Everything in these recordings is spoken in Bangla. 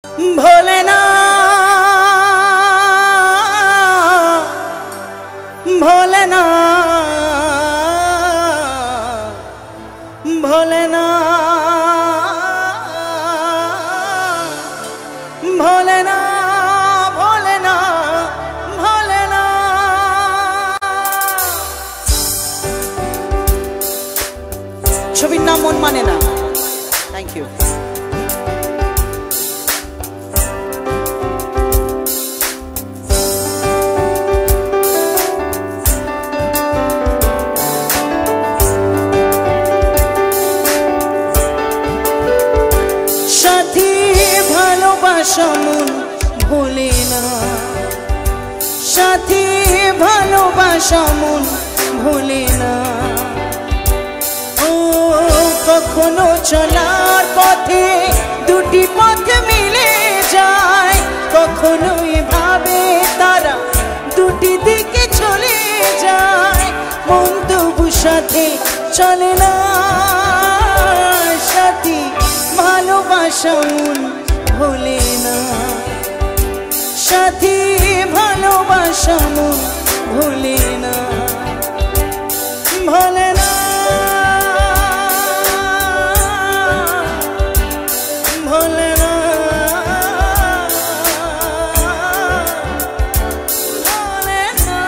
भोलेना भोलेना भोलेना भोलेना भोलेना भोलेना छबिर नाम मन माने ना। Thank you. ভালোবাসামন ভোলে না, সাথী ভালোবাসামন ভোলে না। ও কখনো চলার পথে দুটি পথ মিলে যায়, কখনো এভাবে তারা দুটি দিকে চলে যায়, মন তবু সাথে চলে না। সাথী ভালোবাসামন ভোলে না, সাথী ভালোবাসামন ভোলে না, ভোলে না ভোলে না ভোলে না।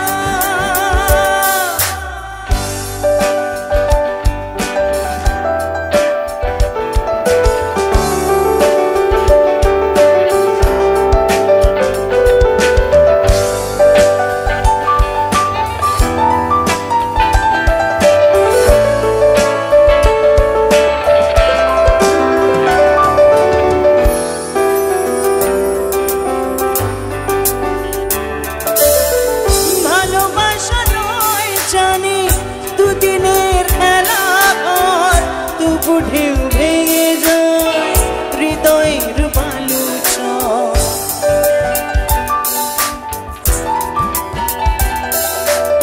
ঢেউ ভেঙে যায় হৃদয়ের বালুচর,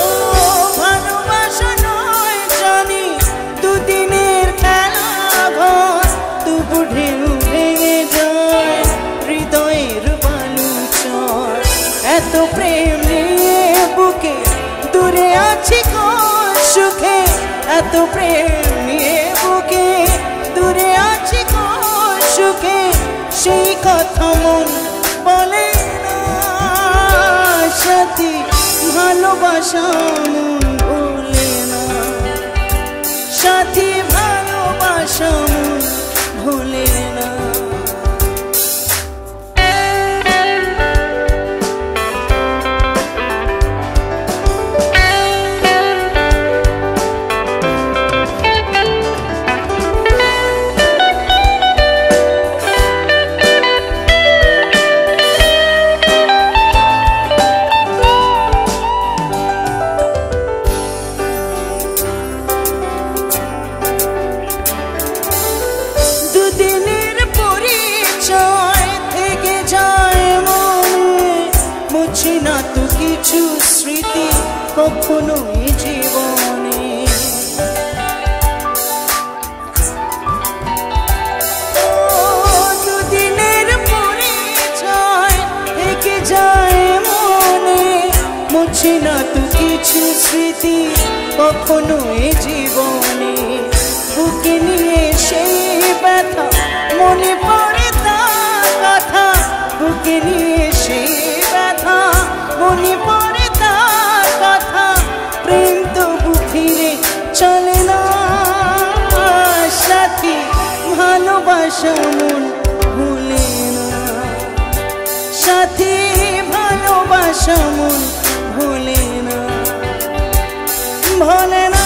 ও ভালোবাসা নয় জানি দুদিনের খেলা ঘর, তবু ঢেউ ভেঙে যায় হৃদয়ের বালুচর। এত প্রেম নিয়ে বুকে দূরে আছি কোন সুখে, এত প্রেম নিয়ে বুকে দূরে আছি কোন সুখে, সেই কথা মন বলে না। সাথী ভালোবাসা মন ভোলে না, সাথী ভালোবাসা মন ভোলে না। মুছে না তো কিছু স্মৃতি কখনো জীবনে, দুদিনের পরিচয় থেকে যায় মনে, মুছে না তো কিছু স্মৃতি কখনো জীবনে। বুকে নিয়ে সেই ব্যথা মনে পড়ে তার কথা, বুকে নিয়ে সেই ব্যথা মনে পড়ে তার কথা, প্রেম তবু ফিরে চলে না। সাথী ভালোবাসা মন ভোলে না, সাথী ভালোবাসা মন ভোলে না, ভোলে না।